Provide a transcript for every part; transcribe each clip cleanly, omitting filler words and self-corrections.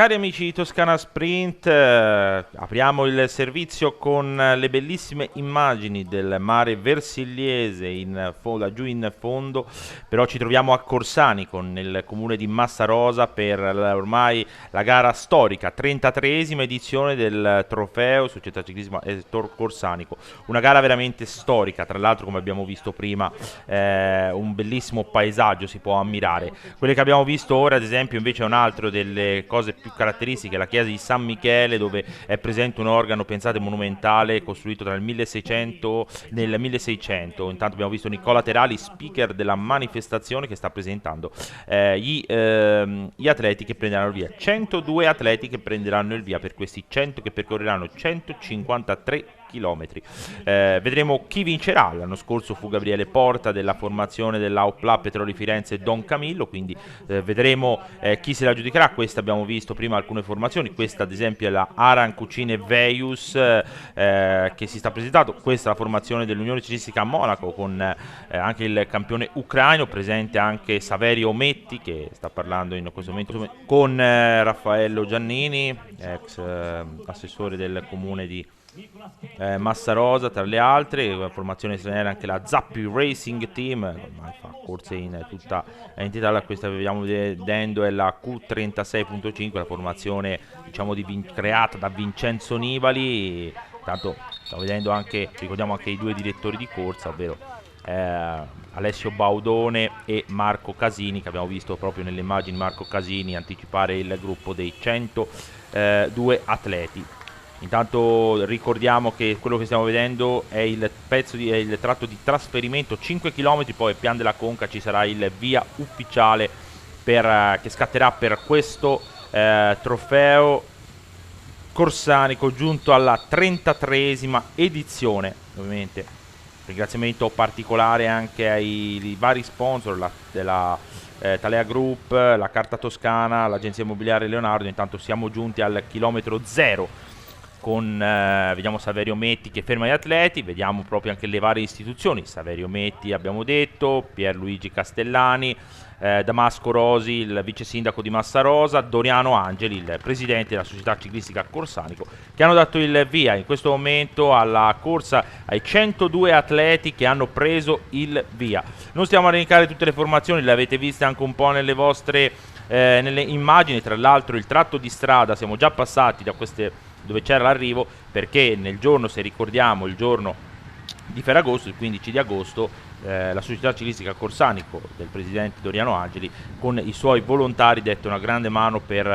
Cari amici di Toscana Sprint, apriamo il servizio con le bellissime immagini del mare Versigliese laggiù in fondo, però ci troviamo a Corsanico, nel comune di Massarosa, per ormai la gara storica, 33esima edizione del trofeo Società Ciclismo Tor Corsanico, una gara veramente storica, tra l'altro come abbiamo visto prima un bellissimo paesaggio si può ammirare. Quelle che abbiamo visto ora ad esempio invece è un altro delle cose più caratteristiche, la chiesa di San Michele, dove è presente un organo, pensate, monumentale, costruito tra il 1600 nel 1600. Intanto abbiamo visto Nicola Terali, speaker della manifestazione, che sta presentando gli atleti che prenderanno il via. 102 atleti che prenderanno il via per questi 100 che percorreranno 153 chilometri. Vedremo chi vincerà. L'anno scorso fu Gabriele Porta della formazione dell'Aupla Petroli Firenze Don Camillo, quindi vedremo chi se la giudicherà. Questa abbiamo visto prima alcune formazioni, questa ad esempio è la Aran Cucine Veius che si sta presentando, questa è la formazione dell'Unione Ciclistica Monaco con anche il campione ucraino, presente anche Saverio Metti che sta parlando in questo momento con Raffaello Giannini, ex assessore del comune di Massarosa, tra le altre. Formazione straniera anche la Zappi Racing Team, ormai fa corse in tutta l'entità. Questa che vediamo vedendo è la Q36.5, la formazione diciamo creata da Vincenzo Nibali. Tanto stiamo vedendo anche, ricordiamo anche i due direttori di corsa, ovvero Alessio Baudone e Marco Casini, che abbiamo visto proprio nelle immagini Marco Casini anticipare il gruppo dei 102 atleti. Intanto ricordiamo che quello che stiamo vedendo è il tratto di trasferimento, 5 km, poi Pian della Conca ci sarà il via ufficiale che scatterà per questo trofeo Corsanico, giunto alla 33esima edizione. Ovviamente ringraziamento particolare anche ai vari sponsor della Talea Group, la Carta Toscana, l'agenzia immobiliare Leonardo. Intanto siamo giunti al chilometro 0 con vediamo Saverio Metti che ferma gli atleti, vediamo proprio anche le varie istituzioni. Saverio Metti abbiamo detto, Pierluigi Castellani, Damasco Rosi, il vice sindaco di Massarosa, Doriano Angeli, il presidente della società ciclistica Corsanico, che hanno dato il via in questo momento alla corsa ai 102 atleti che hanno preso il via. Non stiamo a elencare tutte le formazioni, le avete viste anche un po' nelle vostre nelle immagini. Tra l'altro il tratto di strada siamo già passati da queste dove c'era l'arrivo, perché nel giorno, se ricordiamo, il giorno di Ferragosto, il 15 di agosto, la società ciclistica Corsanico del presidente Doriano Angeli con i suoi volontari dette una grande mano per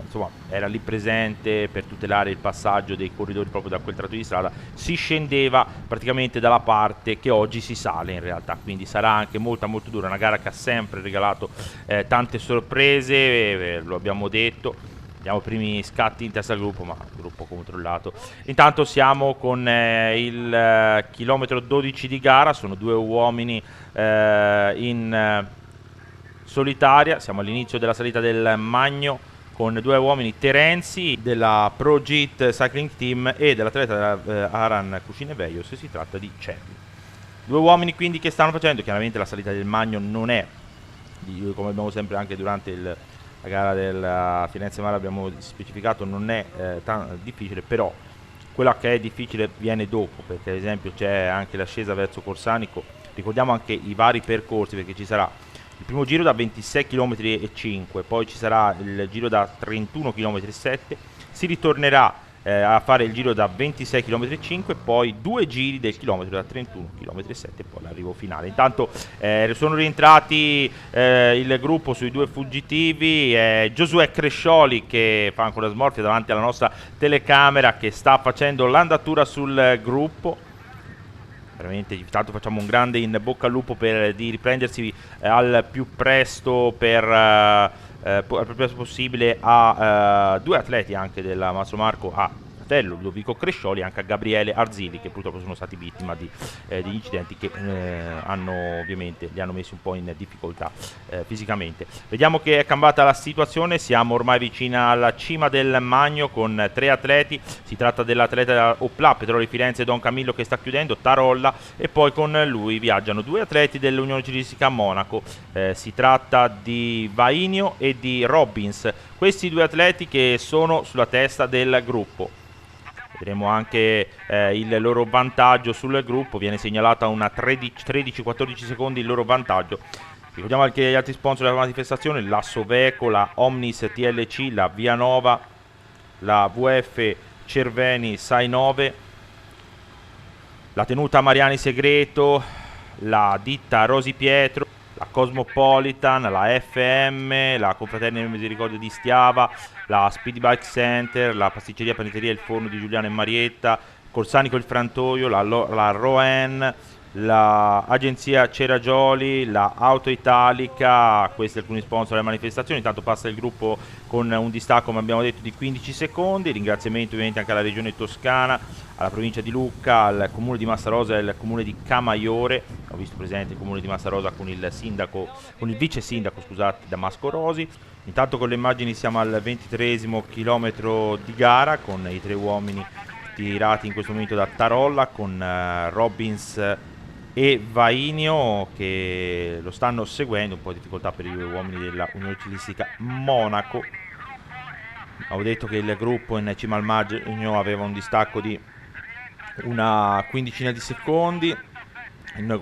insomma, era lì presente per tutelare il passaggio dei corridori proprio da quel tratto di strada. Si scendeva praticamente dalla parte che oggi si sale in realtà, quindi sarà anche molto dura, una gara che ha sempre regalato tante sorprese, lo abbiamo detto. Vediamo i primi scatti in testa al gruppo, ma gruppo controllato. Intanto siamo con il chilometro 12 di gara, sono due uomini in solitaria, siamo all'inizio della salita del Magno con due uomini, Terenzi della ProGit Cycling Team e dell'atleta Aran Cucine Veios, si tratta di Cervi. Due uomini quindi che stanno facendo, chiaramente la salita del Magno non è, come abbiamo sempre anche durante la gara del Firenze Mare abbiamo specificato, non è difficile, però quella che è difficile viene dopo, perché ad esempio c'è anche l'ascesa verso Corsanico. Ricordiamo anche i vari percorsi, perché ci sarà il primo giro da 26 km e 5, poi ci sarà il giro da 31 km e 7, si ritornerà a fare il giro da 26 km e 5, poi due giri del chilometro da 31 km e 7 e poi l'arrivo finale. Intanto sono rientrati il gruppo sui due fuggitivi, Giosuè Crescioli che fa ancora smorfia davanti alla nostra telecamera, che sta facendo l'andatura sul gruppo. Veramente intanto facciamo un grande in bocca al lupo di riprendersi al più presto al più presto possibile a due atleti anche della Mastro Marco, fratello Ludovico Crescioli, e anche a Gabriele Arzilli, che purtroppo sono stati vittima di incidenti che ovviamente li hanno messi un po' in difficoltà fisicamente. Vediamo che è cambiata la situazione, siamo ormai vicina alla cima del Magno con 3 atleti. Si tratta dell'atleta Opla Petroli Firenze Don Camillo, che sta chiudendo, Tarolla, e poi con lui viaggiano 2 atleti dell'Unione Ciclistica Monaco. Si tratta di Vainio e di Robbins, questi 2 atleti che sono sulla testa del gruppo. Vedremo anche il loro vantaggio sul gruppo, viene segnalata una 13-14 secondi il loro vantaggio. Ricordiamo anche gli altri sponsor della manifestazione: la Soveco, la Omnis TLC, la Vianova, la VF Cerveni Sainove, la tenuta Mariani Segreto, la ditta Rosi Pietro, la Cosmopolitan, la FM, la Confraternita Misericordia di Stiava, la Speedy Bike Center, la pasticceria panetteria Il Forno di Giuliano e Marietta, Corsanico il Frantoio, la Roen, la agenzia Ceragioli, la Auto Italica. Questi alcuni sponsor delle manifestazioni. Intanto passa il gruppo con un distacco, come abbiamo detto, di 15 secondi. Ringraziamento ovviamente anche alla regione Toscana, alla provincia di Lucca, al comune di Massarosa e al comune di Camaiore. Ho visto presente il comune di Massarosa con il sindaco, con il vice sindaco, scusate, Damasco Rosi. Intanto con le immagini siamo al 23esimo chilometro di gara, con i 3 uomini tirati in questo momento da Tarolla, con Robbins e Vainio che lo stanno seguendo. Un po' di difficoltà per gli uomini della Unione Ciclistica Monaco. Ho detto che il gruppo in cima al Magno aveva un distacco di una quindicina di secondi.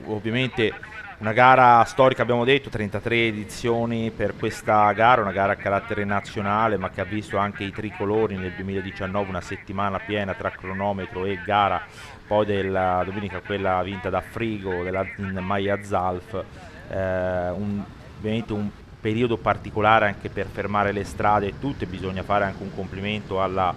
Ovviamente una gara storica, abbiamo detto, 33 edizioni per questa gara, una gara a carattere nazionale, ma che ha visto anche i tricolori nel 2019, una settimana piena tra cronometro e gara, poi della domenica quella vinta da Frigo in Maya Zalf. Ovviamente un periodo particolare anche per fermare le strade e tutte. Bisogna fare anche un complimento alla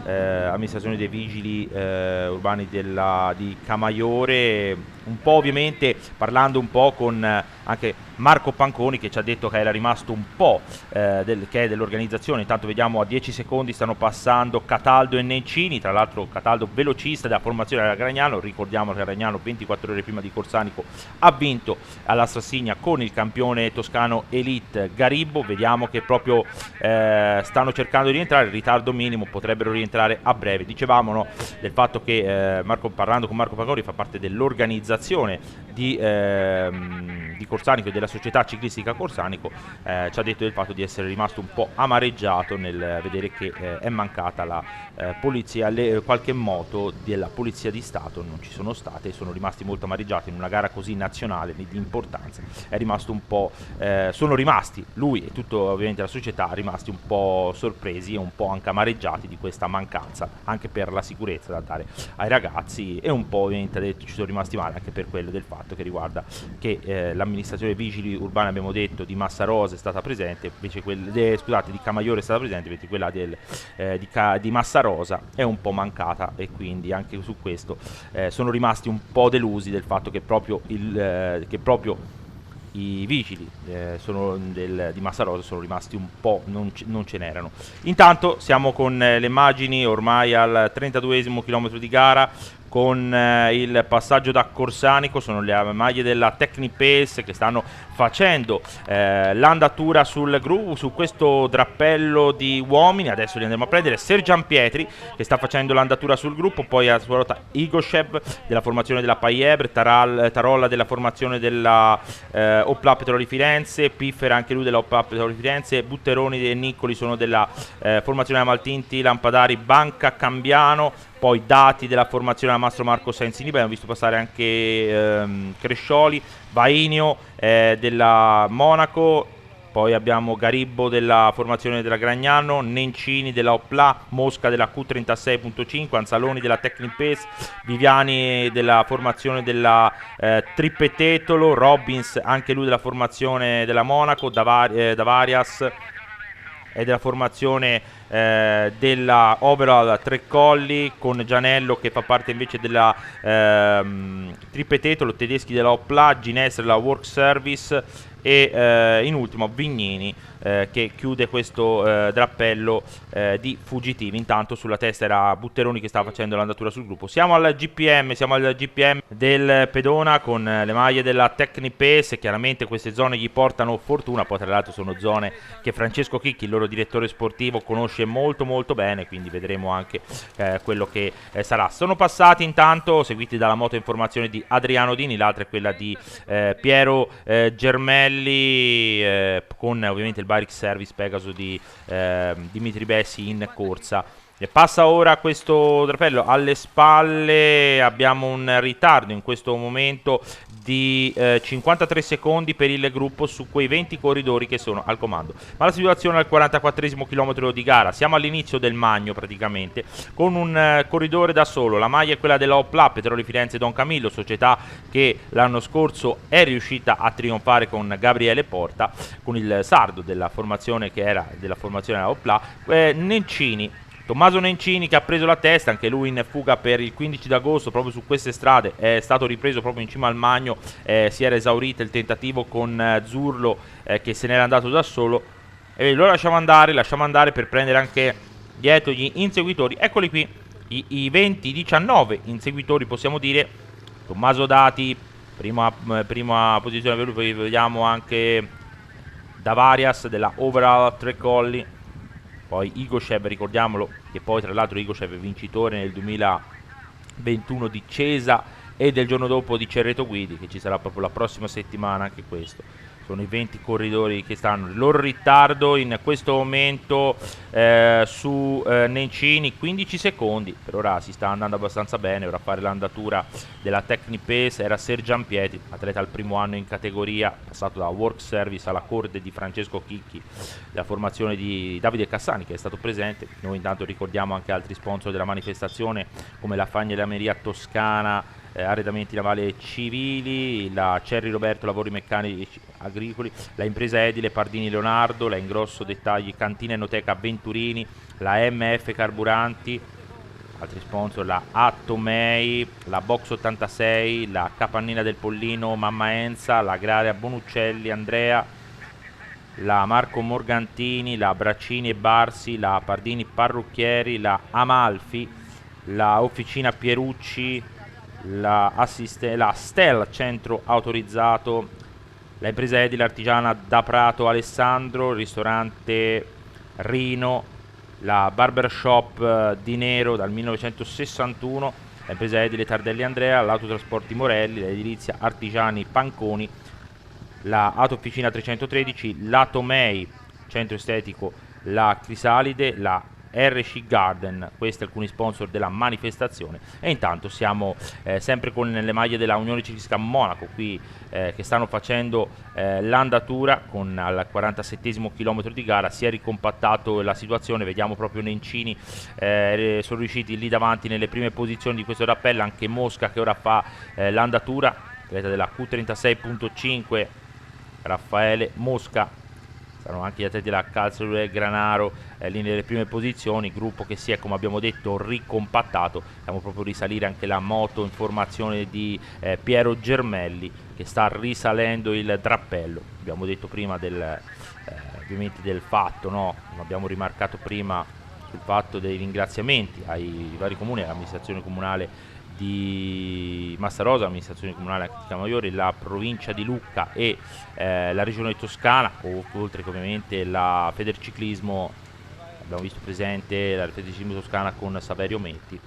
amministrazione dei vigili urbani di Camaiore, un po' ovviamente parlando un po' con anche Marco Panconi, che ci ha detto che era rimasto un po' che è dell'organizzazione. Intanto vediamo a 10 secondi stanno passando Cataldo e Nencini, tra l'altro Cataldo velocista della formazione della Gragnano. Ricordiamo che Gragnano 24 ore prima di Corsanico ha vinto alla Sassigna con il campione toscano Elite Garibbo. Vediamo che proprio stanno cercando di rientrare, in ritardo minimo, potrebbero rientrare a breve. Dicevamo, no, del fatto che parlando con Marco Panconi, fa parte dell'organizzazione di Corsanico e della società ciclistica Corsanico. Ci ha detto del fatto di essere rimasto un po' amareggiato nel vedere che è mancata la polizia, qualche moto della polizia di Stato non ci sono state, e sono rimasti molto amareggiati in una gara così nazionale di importanza. È rimasto un po', sono rimasti, lui e tutto ovviamente la società, rimasti un po' sorpresi e un po' anche amareggiati di questa mancanza, anche per la sicurezza da dare ai ragazzi, e un po' ovviamente ha detto ci sono rimasti male anche per quello del fatto che riguarda che l'amministrazione vigili urbana, abbiamo detto, di Massarosa è stata presente, invece scusate, di Camaiore è stata presente, invece quella di Massarosa è un po' mancata, e quindi anche su questo sono rimasti un po' delusi del fatto che proprio i vigili di Massarosa sono rimasti un po', non ce n'erano. Intanto siamo con le immagini ormai al 32esimo chilometro di gara, con il passaggio da Corsanico. Sono le maglie della Technipace che stanno facendo l'andatura sul gruppo, su questo drappello di uomini. Adesso li andremo a prendere. Sergian Pietri che sta facendo l'andatura sul gruppo, poi a sua volta Igoshev della formazione della Paiebre, Tarolla della formazione della Opla Petroli Firenze, Piffer anche lui della Opla Petroli Firenze, Butteroni e Niccoli sono della formazione della Maltinti Lampadari Banca Cambiano. Poi dati della formazione della Mastro Marco Sainz Niba, abbiamo visto passare anche Crescioli, Vainio della Monaco, poi abbiamo Garibbo della formazione della Gragnano, Nencini della Opla, Mosca della Q36.5, Anzaloni della Technipace, Viviani della formazione della Trippetetolo, Robbins anche lui della formazione della Monaco, Davarias e della formazione della Overall Trecolli, con Gianello che fa parte invece della Trippetetolo, tedeschi della Opla, Ginestra della Work Service, e in ultimo Vignini che chiude questo drappello di fuggitivi. Intanto sulla testa era Butteroni che stava facendo l'andatura sul gruppo. Siamo al GPM del pedona con le maglie della Tecnipace. Chiaramente queste zone gli portano fortuna, poi tra l'altro sono zone che Francesco Chicchi, il loro direttore sportivo, conosce molto molto bene, quindi vedremo anche quello che sarà. Sono passati intanto, seguiti dalla moto informazione di Adriano Dini, l'altra è quella di Piero Germelli, con ovviamente il Bike Service Pegaso di Dimitri Bessi in corsa. E passa ora questo drappello alle spalle, abbiamo un ritardo in questo momento di 53 secondi per il gruppo su quei 20 corridori che sono al comando. Ma la situazione al 44esimo chilometro di gara, siamo all'inizio del Magno praticamente, con un corridore da solo. La maglia è quella della Opla, Petroli Firenze Don Camillo, società che l'anno scorso è riuscita a trionfare con Gabriele Porta, con il sardo della formazione che era della formazione della Opla, Nencini. Tommaso Nencini che ha preso la testa, anche lui in fuga per il 15 d'agosto proprio su queste strade, è stato ripreso proprio in cima al Magno, si era esaurito il tentativo con Zurlo che se n'era andato da solo, e lo lasciamo andare per prendere anche dietro gli inseguitori. Eccoli qui, i 20-19 inseguitori possiamo dire. Tommaso Dati, prima posizione per lui, poi vediamo anche Davarias della Overall Tre Colli. Poi Igoshev, ricordiamolo, che poi tra l'altro Igoshev è vincitore nel 2021 di Cesa e del giorno dopo di Cerreto Guidi, che ci sarà proprio la prossima settimana anche questo. Sono i 20 corridori che stanno. Il loro ritardo in questo momento su Nencini, 15 secondi. Per ora si sta andando abbastanza bene. Ora a fare l'andatura della Tecnipace era Sergian Pietri, atleta al primo anno in categoria, passato da Work Service alla Corde di Francesco Chicchi, la formazione di Davide Cassani che è stato presente. Noi intanto ricordiamo anche altri sponsor della manifestazione come la Fagneleria Toscana, arredamenti navali e civili, la Cerri Roberto lavori meccanici agricoli, la impresa edile Pardini Leonardo, la Ingrosso Dettagli Cantina Enoteca Venturini, la MF Carburanti, altri sponsor, la Attomei, la Box 86, la Capannina del Pollino Mamma Enza, la Agraria Bonuccelli Andrea, la Marco Morgantini, la Braccini e Barsi, la Pardini Parrucchieri, la Amalfi, la Officina Pierucci, la Stel Centro Autorizzato, la impresa edile artigiana da Prato Alessandro, il ristorante Rino, la Barbershop di Nero dal 1961, la impresa edile Tardelli Andrea, l'Autotrasporti Morelli, l'edilizia Artigiani Panconi, la Autofficina 313, la Tomei Centro Estetico, la Crisalide, la RC Garden. Questi alcuni sponsor della manifestazione. E intanto siamo sempre con le maglie della Unione Ciclistica Monaco qui che stanno facendo l'andatura con al 47esimo chilometro di gara. Si è ricompattato la situazione, vediamo proprio Nencini sono riusciti lì davanti nelle prime posizioni di questo rappello, anche Mosca che ora fa l'andatura, atleta della Q36.5 Raffaele Mosca. Saranno anche gli atleti della Calzolure Granaro lì nelle prime posizioni, gruppo che si è, come abbiamo detto, ricompattato. Stiamo proprio risalire anche la moto in formazione di Piero Germelli che sta risalendo il drappello. Abbiamo detto prima ovviamente del fatto, no? Abbiamo rimarcato prima sul fatto dei ringraziamenti ai vari comuni, all'amministrazione comunale di Massarosa, l'amministrazione comunale di Camaiore, la provincia di Lucca e la regione Toscana, oltre che ovviamente la Federciclismo, abbiamo visto presente la Federciclismo Toscana con Saverio Metti.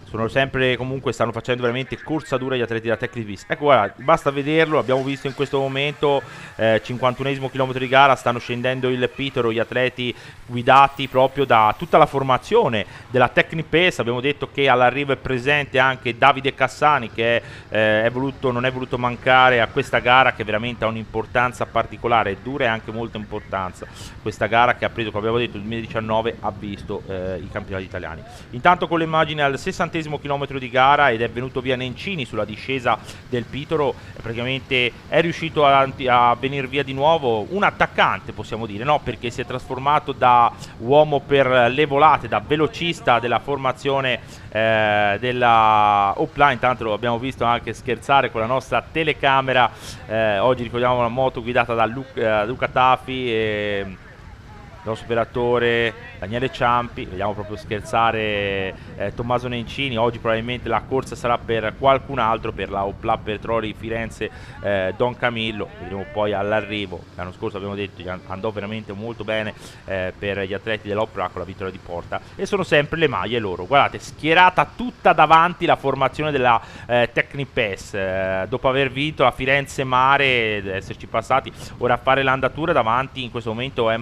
Sono sempre, comunque stanno facendo veramente corsa dura gli atleti della Tecnipace. Ecco, guarda, basta vederlo, abbiamo visto in questo momento 51esimo chilometro di gara, stanno scendendo il Pitero gli atleti guidati proprio da tutta la formazione della Tecnipace. Abbiamo detto che all'arrivo è presente anche Davide Cassani che non è voluto mancare a questa gara, che veramente ha un'importanza particolare, è dura e anche molta importanza. Questa gara che ha preso, come abbiamo detto, nel 2019 ha visto i campionati italiani. Intanto con le immagini al 60esimo 60° chilometro di gara ed è venuto via Nencini sulla discesa del Pitoro, praticamente è riuscito a venire via di nuovo un attaccante, possiamo dire, no? Perché si è trasformato da uomo per le volate, da velocista della formazione della Opla. Intanto lo abbiamo visto anche scherzare con la nostra telecamera, oggi ricordiamo una moto guidata da Luca Tafi e il nostro operatore Daniele Ciampi. Vediamo proprio scherzare Tommaso Nencini. Oggi probabilmente la corsa sarà per qualcun altro, per la Opla Petroli Firenze Don Camillo. Vedremo poi all'arrivo. L'anno scorso abbiamo detto che andò veramente molto bene per gli atleti dell'Opla con la vittoria di Porta, e sono sempre le maglie loro. Guardate, schierata tutta davanti la formazione della Tecnipes, dopo aver vinto la Firenze Mare, esserci passati, ora a fare l'andatura davanti in questo momento è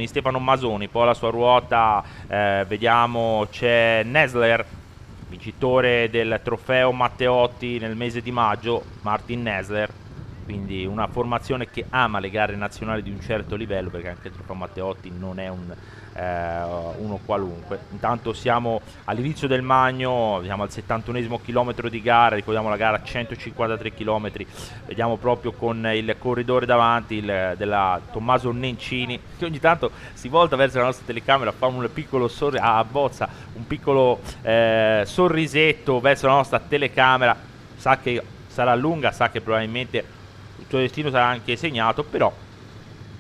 Stefano Masoni. Poi alla sua ruota vediamo c'è Nesler, vincitore del trofeo Matteotti nel mese di maggio, Martin Nesler. Quindi una formazione che ama le gare nazionali di un certo livello, perché anche il trofeo Matteotti non è uno qualunque. Intanto siamo all'inizio del Magno, siamo al 71° chilometro di gara, ricordiamo la gara 153 km, vediamo proprio con il corridore davanti della Tommaso Nencini, che ogni tanto si volta verso la nostra telecamera, fa un piccolo abbozza un piccolo sorrisetto verso la nostra telecamera, sa che sarà lunga, sa che probabilmente il suo destino sarà anche segnato, però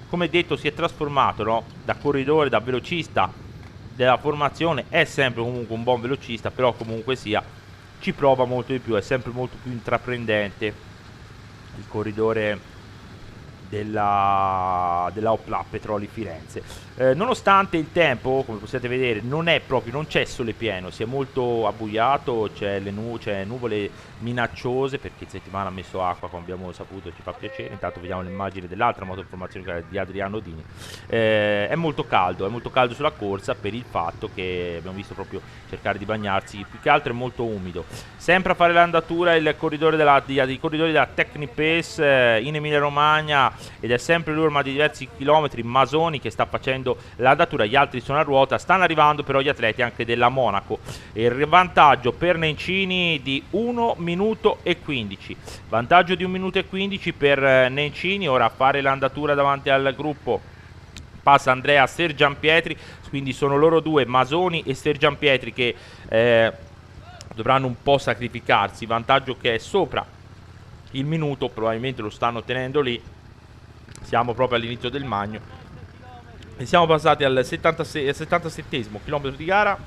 come detto si è trasformato, no? Da corridore, da velocista della formazione. È sempre comunque un buon velocista, però comunque sia ci prova molto di più, è sempre molto più intraprendente il corridore della Opla Petroli Firenze. Nonostante il tempo, come potete vedere, non c'è sole pieno, si è molto abbuiato, c'è nuvole minacciose, perché in settimana ha messo acqua, come abbiamo saputo, ci fa piacere. Intanto vediamo l'immagine dell'altra motoformazione, che è di Adriano Dini. È molto caldo sulla corsa, per il fatto che abbiamo visto proprio cercare di bagnarsi, più che altro è molto umido. Sempre a fare l'andatura il corridore i corridori della Tecnipes in Emilia Romagna, ed è sempre lui ormai di diversi chilometri, Masoni, che sta facendo l'andatura, gli altri sono a ruota, stanno arrivando però gli atleti anche della Monaco, e il vantaggio per Nencini di 1 minuto e 15, vantaggio di 1 minuto e 15 per Nencini. Ora a fare l'andatura davanti al gruppo passa Andrea Sergianpietri, quindi sono loro due, Masoni e Sergianpietri, che dovranno un po' sacrificarsi, vantaggio che è sopra il minuto, probabilmente lo stanno tenendo lì. Siamo proprio all'inizio del Magno e siamo passati al 77° chilometro di gara,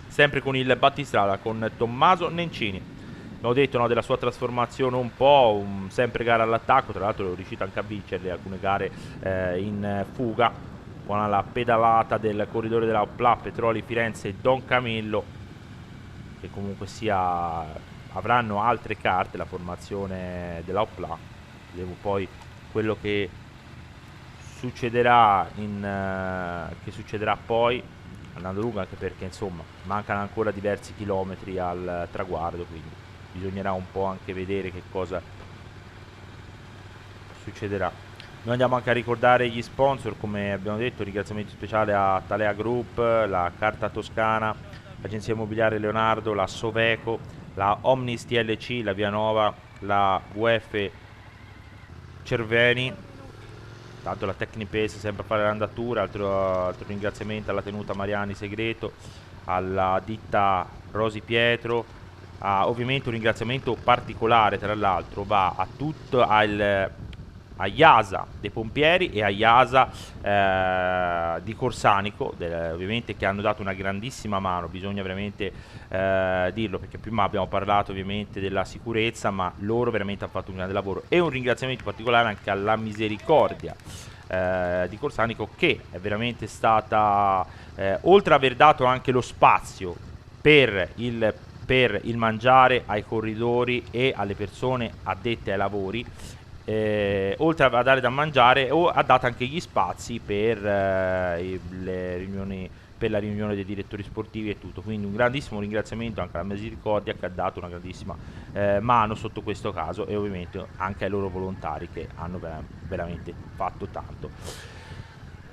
sempre con il battistrada, con Tommaso Nencini. Abbiamo detto, no, della sua trasformazione un po', sempre gara all'attacco, tra l'altro è riuscito anche a vincerle alcune gare in fuga, con la pedalata del corridore della Opla Petroli Firenze Don Camillo, che comunque sia avranno altre carte la formazione della Opla. Vediamo poi quello che succederà poi andando lungo, anche perché insomma mancano ancora diversi chilometri al traguardo, quindi bisognerà un po' anche vedere che cosa succederà. Noi andiamo anche a ricordare gli sponsor, come abbiamo detto, ringraziamento speciale a Talea Group, la Carta Toscana, l'Agenzia Immobiliare Leonardo, la Soveco, la Omnis TLC, la Vianova, la VF Cerveni. Tanto la Tecnipes sempre a fare l'andatura, altro ringraziamento alla tenuta Mariani Segreto, alla ditta Rosi Pietro, ovviamente un ringraziamento particolare tra l'altro va a tutto a IASA dei pompieri e a IASA di Corsanico, ovviamente, che hanno dato una grandissima mano, bisogna veramente dirlo, perché prima abbiamo parlato ovviamente della sicurezza, ma loro veramente hanno fatto un grande lavoro. E un ringraziamento particolare anche alla Misericordia di Corsanico, che è veramente stata, oltre ad aver dato anche lo spazio per il mangiare ai corridori e alle persone addette ai lavori, oltre a dare da mangiare, ha dato anche gli spazi per le riunioni, per la riunione dei direttori sportivi e tutto. Quindi un grandissimo ringraziamento anche alla Misericordia, che ha dato una grandissima mano sotto questo caso, e ovviamente anche ai loro volontari, che hanno veramente fatto tanto.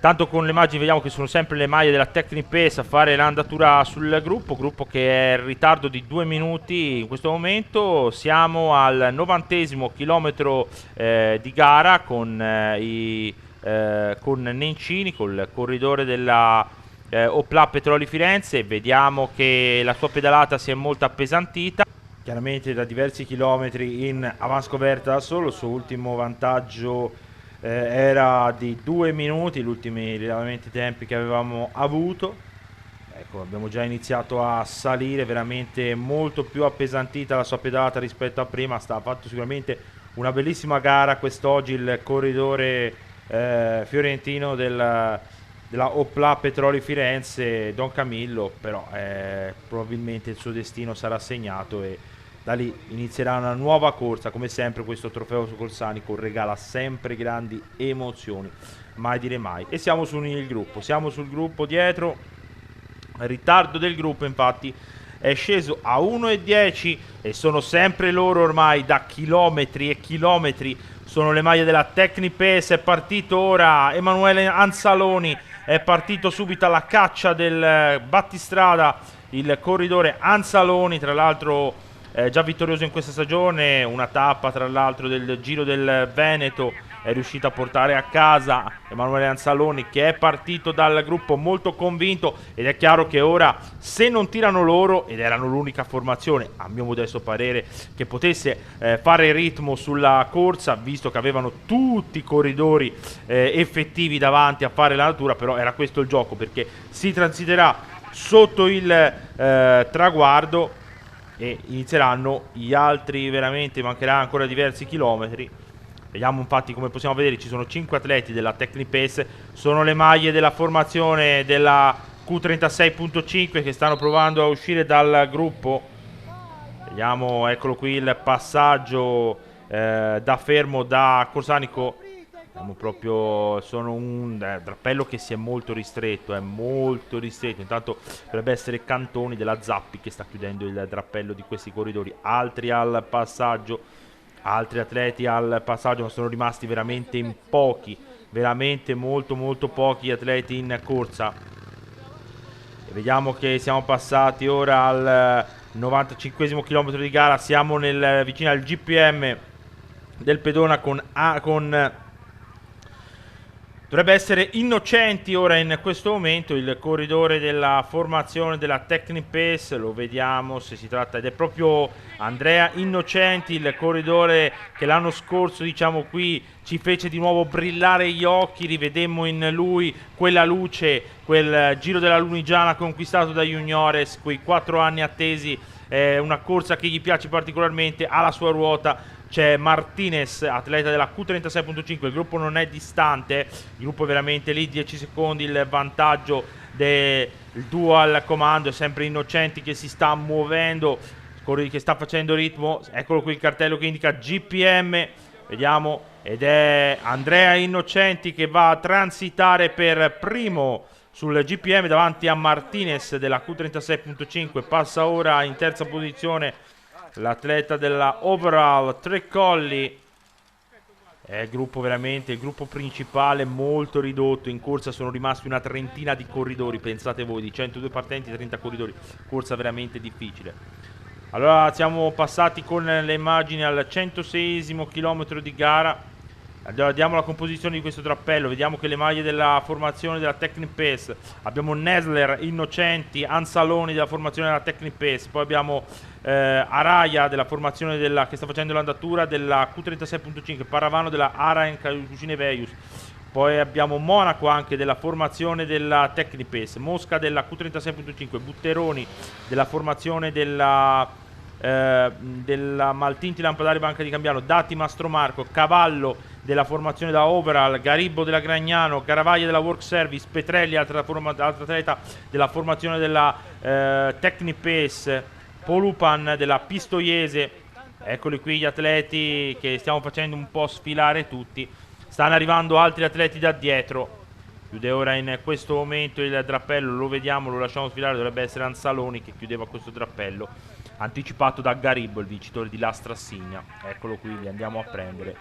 Tanto con le immagini vediamo che sono sempre le maglie della Technic Pace a fare l'andatura sul gruppo che è in ritardo di 2 minuti in questo momento. Siamo al 90° chilometro di gara con Nencini, col corridore della Opla Petroli Firenze. Vediamo che la sua pedalata si è molto appesantita, chiaramente da diversi chilometri in avanscoperta da solo. Il suo ultimo vantaggio era di 2 minuti, gli ultimi rilevamenti tempi che avevamo avuto. Ecco, abbiamo già iniziato a salire, veramente molto più appesantita la sua pedata rispetto a prima. Ha fatto sicuramente una bellissima gara quest'oggi il corridore fiorentino della Opla Petroli Firenze, Don Camillo, però probabilmente il suo destino sarà segnato e da lì inizierà una nuova corsa. Come sempre questo trofeo Colsanico regala sempre grandi emozioni, mai dire mai. E siamo sul gruppo dietro. Il ritardo del gruppo infatti è sceso a 1,10 e sono sempre loro ormai da chilometri e chilometri. Sono le maglie della Technic Pace. È partito ora Emanuele Anzaloni, è partito subito alla caccia del battistrada il corridore Anzaloni, tra l'altro già vittorioso in questa stagione. Una tappa tra l'altro del Giro del Veneto è riuscito a portare a casa Emanuele Anzaloni, che è partito dal gruppo molto convinto, ed è chiaro che ora, se non tirano loro, ed erano l'unica formazione a mio modesto parere che potesse fare ritmo sulla corsa, visto che avevano tutti i corridori effettivi davanti a fare la natura, però era questo il gioco, perché si transiterà sotto il traguardo e inizieranno gli altri. Veramente mancherà ancora diversi chilometri. Vediamo infatti, come possiamo vedere ci sono 5 atleti della Technic Pace, sono le maglie della formazione della Q36.5 che stanno provando a uscire dal gruppo. Vediamo, eccolo qui il passaggio da fermo da Corsanico. Vediamo proprio, sono un drappello che si è molto ristretto, intanto dovrebbe essere Cantoni della Zappi che sta chiudendo il drappello di questi corridori. Altri al passaggio, altri atleti al passaggio, ma sono rimasti veramente in pochi, veramente molto pochi atleti in corsa. E vediamo che siamo passati ora al 95° chilometro di gara, siamo vicino al GPM del pedona con dovrebbe essere Innocenti ora in questo momento, il corridore della formazione della Technic Pace. Lo vediamo se si tratta, ed è proprio Andrea Innocenti, il corridore che l'anno scorso, diciamo, qui ci fece di nuovo brillare gli occhi. Rivedemmo in lui quella luce, quel Giro della Lunigiana conquistato da Juniores, quei 4 anni attesi. È una corsa che gli piace particolarmente. Alla sua ruota c'è Martinez, atleta della Q36.5, il gruppo non è distante, il gruppo è veramente lì, 10 secondi il vantaggio del duo al comando. È sempre Innocenti che si sta muovendo, che sta facendo ritmo. Eccolo qui il cartello che indica GPM, vediamo, ed è Andrea Innocenti che va a transitare per primo sul GPM davanti a Martinez della Q36.5. Passa ora in terza posizione l'atleta della Overall Trecolli. È il gruppo, veramente il gruppo principale molto ridotto. In corsa sono rimasti una trentina di corridori, pensate voi, di 102 partenti 30 corridori, corsa veramente difficile. Allora siamo passati con le immagini al 106° chilometro di gara. Allora, diamo la composizione di questo drappello. Vediamo che le maglie della formazione della Technic Pace, abbiamo Nesler, Innocenti, Anzaloni della formazione della Technic Pace, poi abbiamo Araya della formazione che sta facendo l'andatura della Q36.5, Paravano della Arain Cucine Veius, poi abbiamo Monaco anche della formazione della Technic Pace, Mosca della Q36.5, Butteroni della formazione della Maltinti Lampadari Banca di Cambiano, Dati Mastromarco, Cavallo della formazione da Overall, Garibbo della Gragnano, Caravaglia della Work Service, Petrelli, altra atleta della formazione della Technic Pace, Polupan della Pistoiese. Eccoli qui gli atleti che stiamo facendo un po' sfilare tutti. Stanno arrivando altri atleti da dietro. Chiude ora in questo momento il drappello, lo vediamo, lo lasciamo sfilare, dovrebbe essere Anzaloni che chiudeva questo drappello, anticipato da Garibbo, il vincitore di La Strassigna. Eccolo qui, li andiamo a prendere.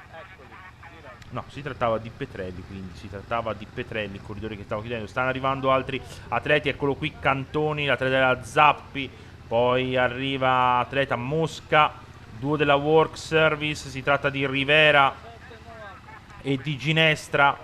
No, si trattava di Petrelli, quindi si trattava di Petrelli, il corridore che stavo chiudendo. Stanno arrivando altri atleti, eccolo qui Cantoni, l'atleta della Zappi, poi arriva atleta Mosca, duo della Work Service, si tratta di Rivera e di Ginestra.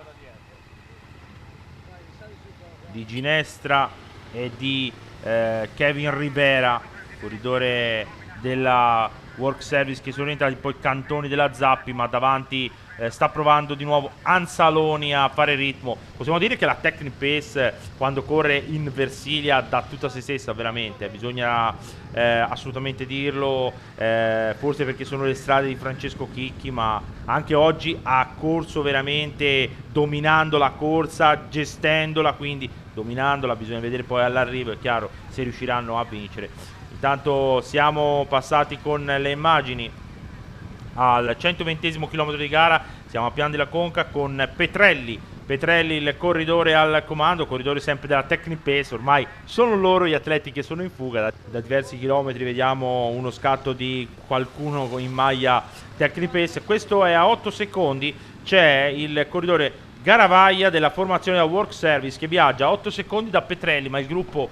Di Ginestra e di Kevin Rivera, corridore della Work Service, che sono entrati poi Cantoni della Zappi, ma davanti sta provando di nuovo Anzaloni a fare ritmo. Possiamo dire che la Technic Pace quando corre in Versilia dà tutta se stessa, veramente, bisogna assolutamente dirlo, forse perché sono le strade di Francesco Chicchi, ma anche oggi ha corso veramente dominando la corsa, gestendola, quindi dominandola. Bisogna vedere poi all'arrivo, è chiaro, se riusciranno a vincere. Intanto siamo passati con le immagini al 120esimo chilometro di gara, siamo a Pian della Conca con Petrelli, il corridore al comando, corridore sempre della Technic Pace. Ormai sono loro gli atleti che sono in fuga, da diversi chilometri vediamo uno scatto di qualcuno in maglia Technic Pace. Questo è a 8 secondi, c'è il corridore Garavaglia della formazione da Work Service che viaggia a 8 secondi da Petrelli, ma il gruppo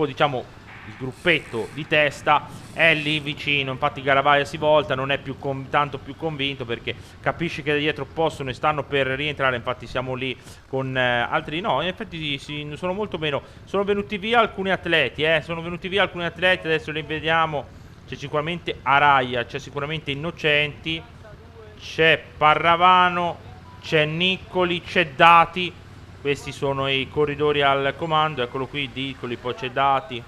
diciamo il gruppetto di testa è lì vicino. Infatti Garavaglia si volta, non è più tanto più convinto, perché capisce che da dietro possono e stanno per rientrare. Infatti siamo lì con altri, no, in effetti sono molto meno, sono venuti via alcuni atleti, adesso li vediamo. C'è sicuramente Araya, c'è sicuramente Innocenti, c'è Parravano, c'è Niccoli, c'è Dati. Questi sono i corridori al comando, eccolo qui Niccoli, poi c'è Dati.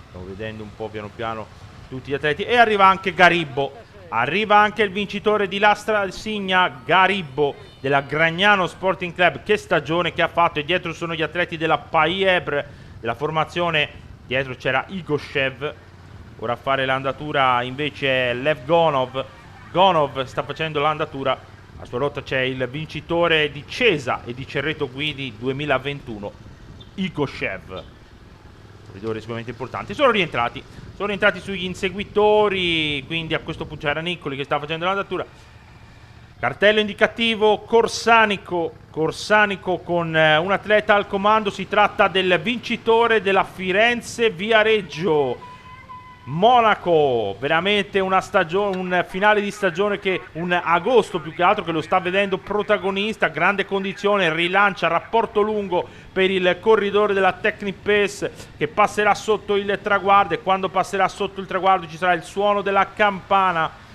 Stiamo vedendo un po' piano piano tutti gli atleti. E arriva anche Garibbo. Arriva anche il vincitore di Lastra Signa, Garibbo, della Gragnano Sporting Club. Che stagione che ha fatto. E dietro sono gli atleti della Paiebre, della formazione. Dietro c'era Igoshev. Ora a fare l'andatura invece è Lev Gonov. Gonov sta facendo l'andatura. A sua rotta c'è il vincitore di Cesa e di Cerreto Guidi 2021, Igoshev. Corridori sicuramente importanti. Sono rientrati sugli inseguitori, quindi a questo punto c'era Niccoli che stava facendo l'andatura. Cartello indicativo Corsanico con un atleta al comando. Si tratta del vincitore della Firenze Viareggio, Monaco. Veramente una stagione, un finale di stagione, che un agosto più che altro che lo sta vedendo protagonista. Grande condizione, rilancia, rapporto lungo per il corridore della Technic Pace, che passerà sotto il traguardo, e quando passerà sotto il traguardo ci sarà il suono della campana.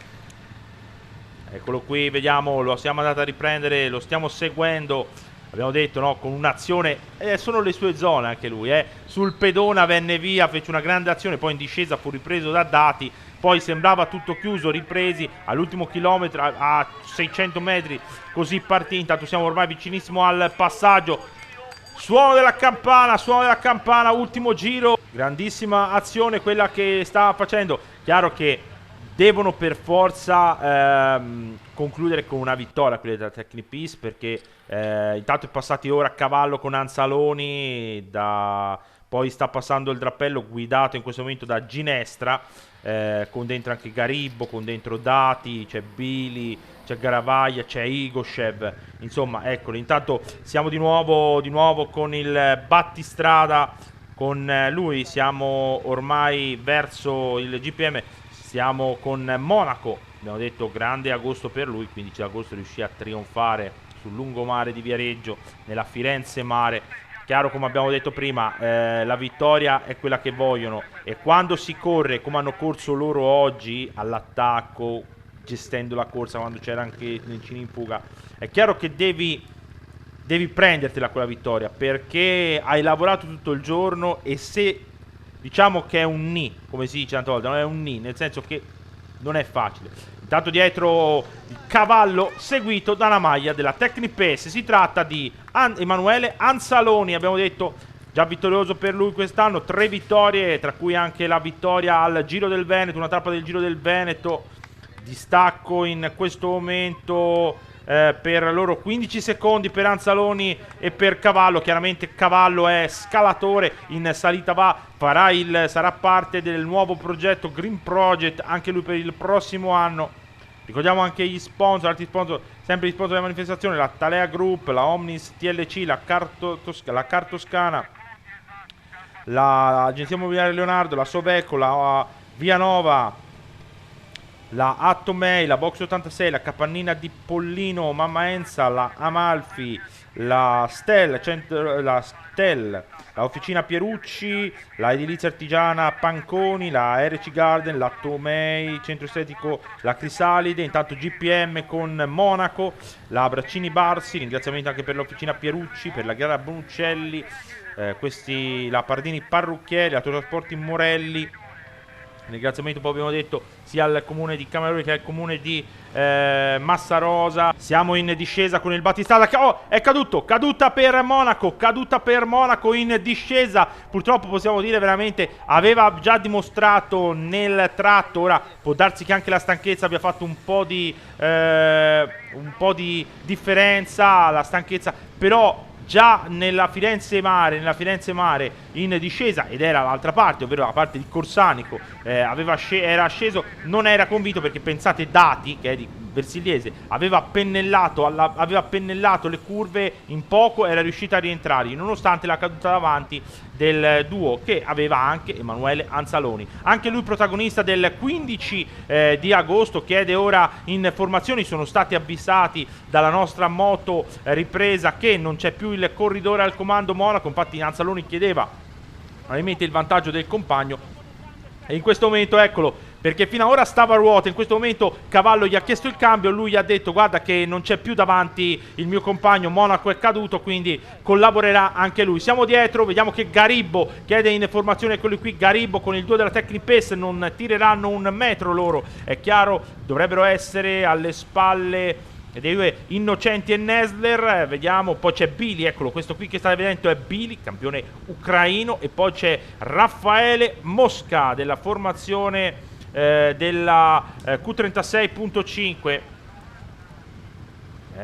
Eccolo qui, vediamo, lo siamo andati a riprendere, lo stiamo seguendo. Abbiamo detto, no, con un'azione, sono le sue zone anche lui, sul pedona venne via, fece una grande azione, poi in discesa fu ripreso da Dati, poi sembrava tutto chiuso, ripresi all'ultimo chilometro, a 600 metri, così partì. Intanto siamo ormai vicinissimo al passaggio. Suono della campana, ultimo giro, grandissima azione quella che stava facendo. Chiaro che devono per forza concludere con una vittoria quelle della Technic Pace, perché intanto è passati ora a cavallo con Anzaloni, poi sta passando il drappello guidato in questo momento da Ginestra, con dentro anche Garibbo, con dentro Dati, c'è Bili, c'è Garavaglia, c'è Igoshev. Insomma, eccolo, intanto siamo di nuovo con il battistrada, con lui siamo ormai verso il GPM. Siamo con Monaco, abbiamo detto grande agosto per lui, 15 agosto riuscì a trionfare sul lungomare di Viareggio, nella Firenze Mare. Chiaro, come abbiamo detto prima, la vittoria è quella che vogliono, e quando si corre come hanno corso loro oggi all'attacco, gestendo la corsa, quando c'era anche Nencini in fuga, è chiaro che devi prendertela quella vittoria, perché hai lavorato tutto il giorno, e se diciamo che è un ni, come si dice tante volte, non è un ni, nel senso che non è facile. Intanto dietro il cavallo seguito da una maglia della Technic Pace. Si tratta di Emanuele Anzaloni, abbiamo detto già vittorioso per lui quest'anno, 3 vittorie, tra cui anche la vittoria al Giro del Veneto, una tappa del Giro del Veneto. Distacco in questo momento per loro 15 secondi per Anzaloni e per Cavallo. Chiaramente Cavallo è scalatore, in salita va, sarà parte del nuovo progetto Green Project anche lui per il prossimo anno. Ricordiamo anche gli sponsor, altri sponsor sempre risposto alla manifestazione, la Talea Group, la Omnis TLC, la Car Toscana, l'Agenzia Immobiliare Leonardo, la Soveco, la Vianova, la Attomei, la Box 86, la Capannina di Pollino, Mamma Enza, la Amalfi, la Stel, la Officina Pierucci, la Edilizia Artigiana Panconi, la RC Garden, la Tomei, Centro Estetico, la Crisalide, intanto GPM con Monaco, la Braccini Barsi, ringraziamento anche per l'Officina Pierucci, per la Gara Bonuccelli, la Pardini Parrucchieri, la Autotrasporti Morelli. Ringraziamento poi abbiamo detto sia al comune di Camerone che al comune di Massarosa. Siamo in discesa con il battistrada. Oh, è caduta per Monaco in discesa. Purtroppo possiamo dire veramente aveva già dimostrato nel tratto. Ora può darsi che anche la stanchezza abbia fatto un po' di differenza, la stanchezza, però già nella Firenze Mare in discesa, ed era l'altra parte, ovvero la parte di Corsanico, era sceso, non era convinto perché pensate Dati, che è di Versigliese, aveva pennellato le curve in poco, era riuscito a rientrare nonostante la caduta davanti del duo che aveva anche Emanuele Anzaloni, anche lui protagonista del 15 di agosto. Chiede ora informazioni, sono stati avvisati dalla nostra moto ripresa che non c'è più il corridore al comando Monaco, infatti Anzaloni chiedeva ovviamente il vantaggio del compagno e in questo momento eccolo, perché fino ad ora stava a ruota, in questo momento Cavallo gli ha chiesto il cambio, lui gli ha detto guarda che non c'è più davanti il mio compagno, Monaco è caduto, quindi collaborerà anche lui. Siamo dietro, vediamo che Garibbo chiede informazione, eccoli qui, Garibbo con il 2 della Technic Pace, non tireranno un metro loro, è chiaro, dovrebbero essere alle spalle dei due Innocenti e Nesler. Vediamo, poi c'è Billy, eccolo, questo qui che state vedendo è Billy, campione ucraino, e poi c'è Raffaele Mosca della formazione della Q36.5.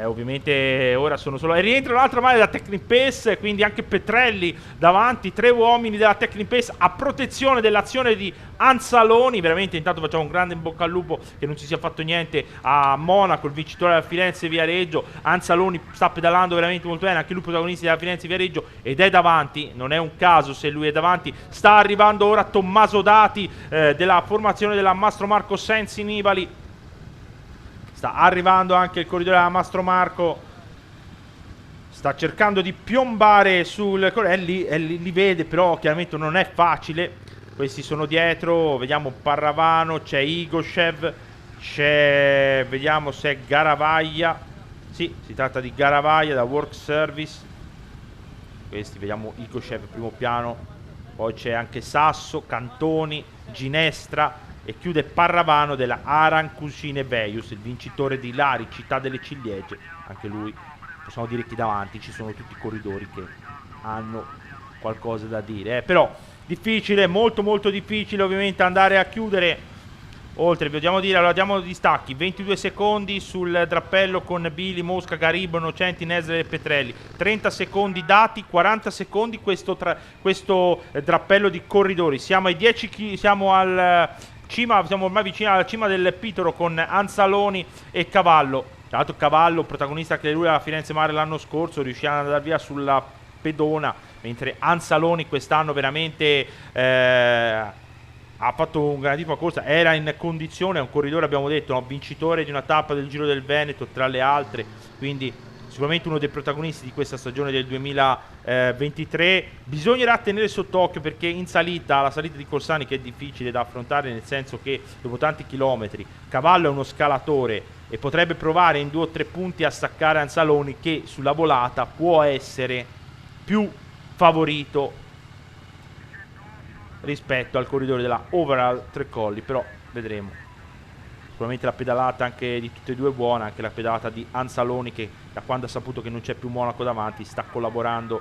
Ovviamente ora sono solo. E rientra un'altra mano della Technic Pace, quindi anche Petrelli davanti, 3 uomini della Technic Pace a protezione dell'azione di Anzaloni. Veramente intanto facciamo un grande in bocca al lupo che non si sia fatto niente a Monaco, il vincitore della Firenze Viareggio. Anzaloni sta pedalando veramente molto bene, anche lui protagonista della Firenze Viareggio, ed è davanti, non è un caso se lui è davanti. Sta arrivando ora Tommaso Dati della formazione della Mastro Marco Sensi Nibali. Sta arrivando anche il corridore della Mastro Marco, sta cercando di piombare sul li vede, però chiaramente non è facile. Questi sono dietro, vediamo Parravano, c'è Igoshev, c'è, vediamo se è Garavaglia, sì, si tratta di Garavaglia da Work Service. Questi vediamo Igoshev primo piano, poi c'è anche Sasso, Cantoni, Ginestra, e chiude Parravano della Aran Cucine Veius, il vincitore di Lari, Città delle Ciliegie. Anche lui, possiamo dire che davanti ci sono tutti i corridori che hanno qualcosa da dire, però difficile, molto molto difficile ovviamente andare a chiudere. Oltre, dobbiamo dire, allora diamo distacchi, 22 secondi sul drappello con Billy, Mosca, Garibbo, Innocenti, Nesler e Petrelli, 30 secondi Dati, 40 secondi questo drappello di corridori. Siamo ai 10 km, siamo al cima, siamo ormai vicini alla cima del Pitoro con Anzaloni e Cavallo. Tra l'altro Cavallo, protagonista anche lui alla Firenze Mare l'anno scorso, riuscirà ad andare via sulla pedona, mentre Anzaloni quest'anno veramente ha fatto un grandissima corsa, era in condizione, è un corridore, abbiamo detto, no? Vincitore di una tappa del Giro del Veneto tra le altre, quindi sicuramente uno dei protagonisti di questa stagione del 2023. Bisognerà tenere sott'occhio perché in salita, la salita di Corsani, che è difficile da affrontare, nel senso che dopo tanti chilometri Cavallo è uno scalatore e potrebbe provare in 2 o 3 punti a staccare Anzaloni, che sulla volata può essere più favorito rispetto al corridore della Overall Tre Colli, però vedremo. Sicuramente la pedalata anche di tutte e due è buona, anche la pedalata di Anzaloni, che da quando ha saputo che non c'è più Monaco davanti sta collaborando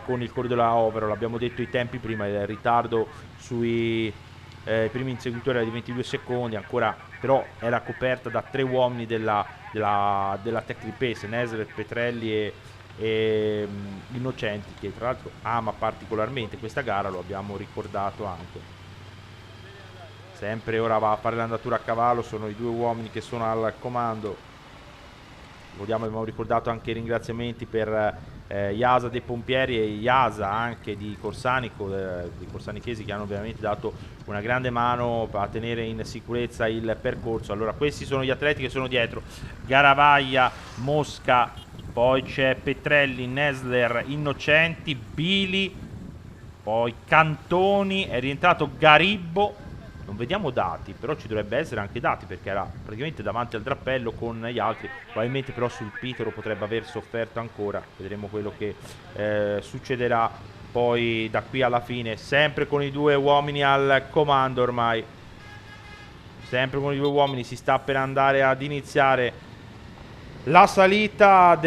con il corridore della Overall. Abbiamo detto i tempi prima, il ritardo sui primi inseguitori era di 22 secondi, ancora però era coperta da 3 uomini della Technic Pace, Nesler, Petrelli e Innocenti, che tra l'altro ama particolarmente questa gara, lo abbiamo ricordato anche. Sempre ora va a fare l'andatura a cavallo, sono i 2 uomini che sono al comando Ricordiamo, abbiamo ricordato anche i ringraziamenti per Iasa dei Pompieri e Iasa anche di Corsanico, di Corsanichesi, che hanno ovviamente dato una grande mano a tenere in sicurezza il percorso. Allora, questi sono gli atleti che sono dietro: Garavaglia, Mosca, poi c'è Petrelli, Nesler, Innocenti, Bili, poi Cantoni, è rientrato Garibbo. Non vediamo dati, però ci dovrebbe essere anche dati, perché era praticamente davanti al drappello con gli altri. Probabilmente però sul Pitero potrebbe aver sofferto ancora. Vedremo quello che succederà poi da qui alla fine. Sempre con i due uomini al comando ormai. Sempre con i due uomini si sta per andare ad iniziare la salita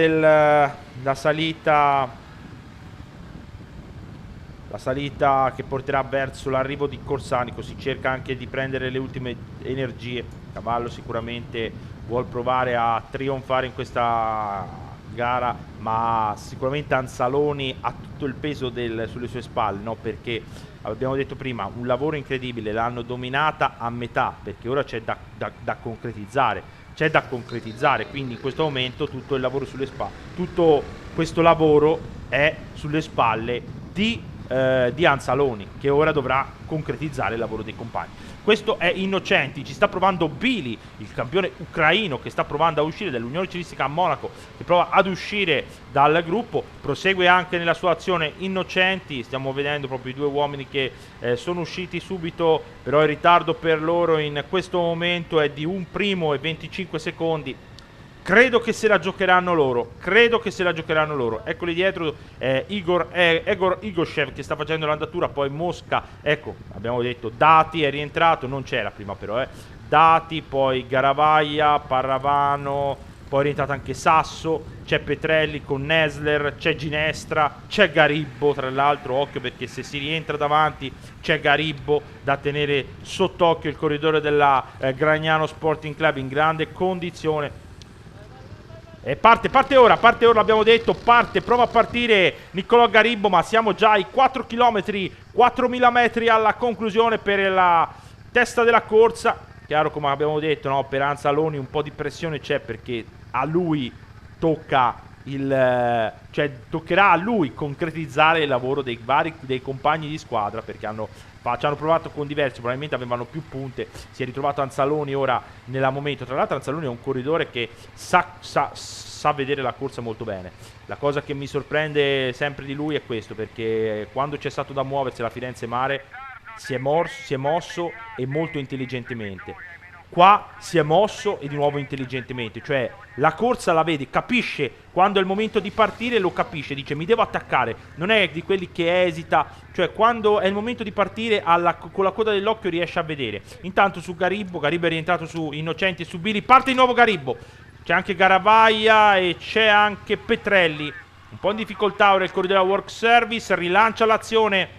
la salita che porterà verso l'arrivo di Corsanico. Si cerca anche di prendere le ultime energie. Cavallo sicuramente vuol provare a trionfare in questa gara, ma sicuramente Anzaloni ha tutto il peso sulle sue spalle, no? Perché abbiamo detto prima, un lavoro incredibile, l'hanno dominata a metà, perché ora c'è da concretizzare. C'è da concretizzare, quindi in questo momento tutto il lavoro sulle spalle, tutto questo lavoro è sulle spalle di Anzaloni, che ora dovrà concretizzare il lavoro dei compagni. Questo è Innocenti, ci sta provando Bili, il campione ucraino, che sta provando a uscire dall'Unione Ciclistica a Monaco, che prova ad uscire dal gruppo. Prosegue anche nella sua azione Innocenti, stiamo vedendo proprio i due uomini che sono usciti subito, però il ritardo per loro in questo momento è di 1 primo e 25 secondi. Credo che se la giocheranno loro. Eccoli dietro, Egor Igoshev che sta facendo l'andatura. Poi Mosca, ecco, abbiamo detto Dati è rientrato, non c'era prima però, Dati, poi Garavaglia, Parravano, poi è rientrato anche Sasso. C'è Petrelli con Nesler, c'è Ginestra, c'è Garibbo. Tra l'altro occhio, perché se si rientra davanti c'è Garibbo da tenere sott'occhio. Il corridore della Gragnano Sporting Club in grande condizione. E parte ora, l'abbiamo detto, prova a partire Niccolò Garibbo, ma siamo già ai 4 km, 4.000 metri alla conclusione per la testa della corsa. Chiaro, come abbiamo detto, no? Per Anzaloni un po' di pressione c'è, perché a lui toccherà a lui concretizzare il lavoro dei compagni di squadra, perché ci hanno provato con diversi, probabilmente avevano più punte. Si è ritrovato Anzaloni ora nel momento. Tra l'altro Anzaloni è un corridore che sa vedere la corsa molto bene. La cosa che mi sorprende sempre di lui è questo, perché quando c'è stato da muoversi alla Firenze Mare si è mosso e molto intelligentemente. Qua si è mosso e di nuovo intelligentemente, cioè la corsa la vede, capisce quando è il momento di partire, lo capisce, dice mi devo attaccare, non è di quelli che esita, cioè quando è il momento di partire con la coda dell'occhio riesce a vedere. Intanto su Garibbo è rientrato su Innocenti e su Bili, parte di nuovo Garibbo, c'è anche Garavaglia e c'è anche Petrelli, un po' in difficoltà ora il corridore della Work Service, rilancia l'azione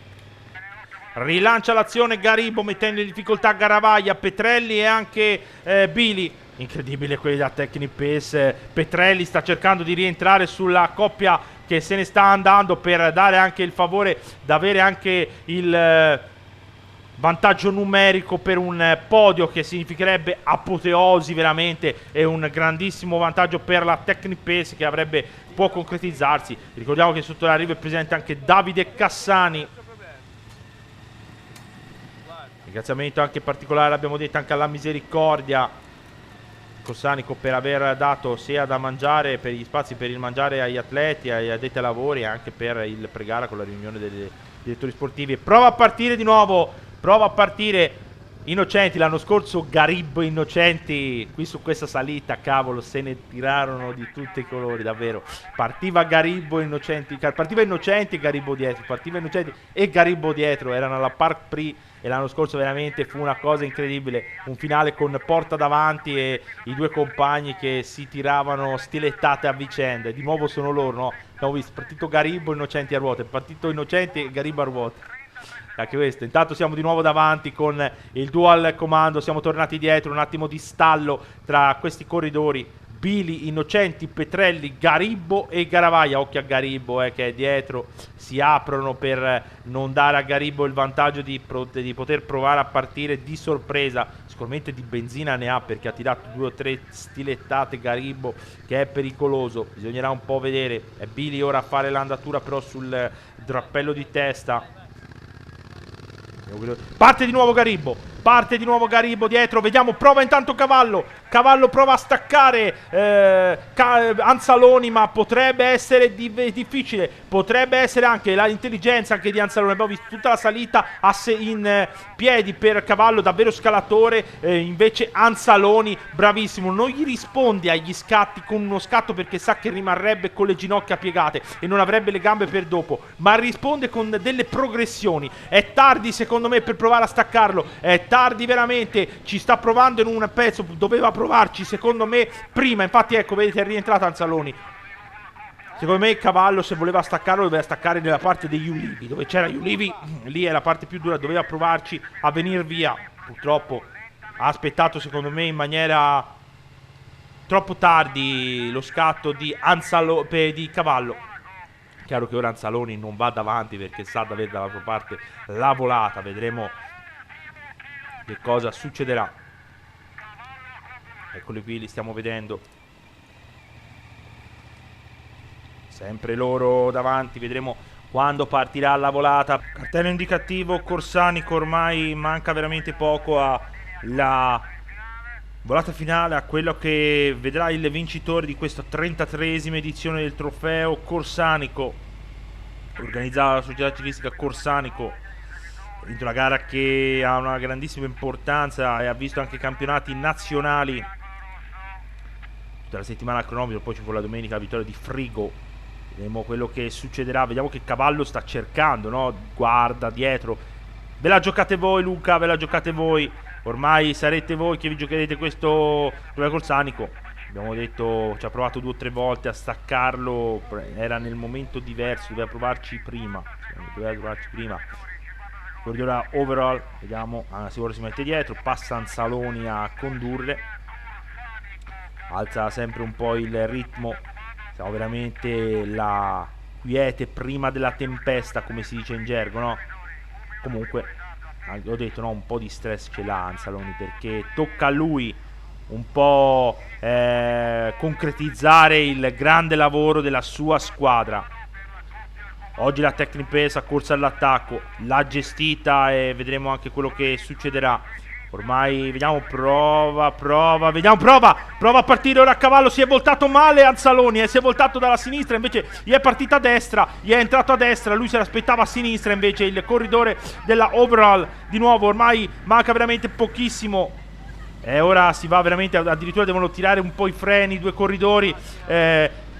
Garibbo, mettendo in difficoltà Garavaglia, Petrelli e anche Bili. Incredibile quelli da Technic Pace. Petrelli sta cercando di rientrare sulla coppia che se ne sta andando, per dare anche il favore d'avere anche il vantaggio numerico per un podio, che significherebbe apoteosi veramente, e un grandissimo vantaggio per la Technic Pace, che può concretizzarsi. Ricordiamo che sotto l'arrivo è presente anche Davide Cassani. Ringraziamento anche particolare, abbiamo detto, anche alla Misericordia Corsanico, per aver dato sia da mangiare, per gli spazi per il mangiare agli atleti, agli addetti ai lavori, e anche per il pre-gara con la riunione dei direttori sportivi. Prova a partire di nuovo, Innocenti. L'anno scorso Garibbo e Innocenti qui su questa salita, cavolo, se ne tirarono di tutti i colori, davvero. Partiva Innocenti e Garibbo dietro, erano alla Park Prix, e l'anno scorso veramente fu una cosa incredibile, un finale con Porta davanti e i due compagni che si tiravano stilettate a vicenda. E di nuovo sono loro, no? Abbiamo visto partito Garibbo, Innocenti a ruote, partito Innocenti e Garibbo a ruote. Anche questo. Intanto siamo di nuovo davanti con il dual comando, siamo tornati dietro, un attimo di stallo tra questi corridori. Bili, Innocenti, Petrelli, Garibbo e Garavaglia. Occhio a Garibbo che è dietro, si aprono per non dare a Garibbo il vantaggio di poter provare a partire di sorpresa. Sicuramente di benzina ne ha, perché ha tirato 2 o 3 stilettate Garibbo, che è pericoloso. Bisognerà un po' vedere. È Bili ora a fare l'andatura però sul drappello di testa. Parte di nuovo Garibbo dietro, vediamo, prova intanto Cavallo prova a staccare Anzaloni, ma potrebbe essere difficile, potrebbe essere anche l'intelligenza anche di Anzaloni. Abbiamo visto tutta la salita in piedi per Cavallo, davvero scalatore, invece Anzaloni bravissimo, non gli risponde agli scatti con uno scatto perché sa che rimarrebbe con le ginocchia piegate e non avrebbe le gambe per dopo, ma risponde con delle progressioni. È tardi secondo me per provare a staccarlo, è tardi veramente, ci sta provando in un pezzo, doveva provarci secondo me prima, infatti ecco, vedete, è rientrato Anzaloni. Secondo me Cavallo, se voleva staccarlo, doveva staccare nella parte degli ulivi, dove c'era gli ulivi, lì è la parte più dura, doveva provarci a venire via. Purtroppo ha aspettato secondo me in maniera troppo tardi lo scatto di Cavallo. Chiaro che ora Anzaloni non va davanti perché sa di avere dalla sua parte la volata, vedremo che cosa succederà. Eccoli qui, li stiamo vedendo. Sempre loro davanti, vedremo quando partirà la volata. Cartello indicativo Corsanico, ormai manca veramente poco alla volata finale, a quello che vedrà il vincitore di questa 33esima edizione del trofeo Corsanico, organizzata dalla società ciclistica Corsanico. Vinto una gara che ha una grandissima importanza e ha visto anche campionati nazionali tutta la settimana a cronometro. Poi ci fu la domenica la vittoria di Frigo. Vedremo quello che succederà. Vediamo che Cavallo sta cercando, no? Guarda dietro. Ve la giocate voi Luca, ve la giocate voi. Ormai sarete voi che vi giocherete questo Corsanico. Abbiamo detto, ci ha provato 2 o 3 volte a staccarlo, era nel momento diverso, doveva provarci prima. Corridore overall, vediamo, sicuro si mette dietro, passa Anzaloni a condurre, alza sempre un po' il ritmo, siamo veramente la quiete prima della tempesta, come si dice in gergo, no? Comunque, ho detto, no, un po' di stress ce l'ha Anzaloni, perché tocca a lui un po' concretizzare il grande lavoro della sua squadra. Oggi la Tecnipes ha corso all'attacco, l'ha gestita e vedremo anche quello che succederà. Ormai vediamo, prova a partire ora a Cavallo. Si è voltato male Anzaloni, si è voltato dalla sinistra, invece gli è partita a destra, gli è entrato a destra, lui se l'aspettava a sinistra, invece il corridore della overall. Di nuovo, ormai manca veramente pochissimo e ora si va veramente, addirittura devono tirare un po' i freni i due corridori,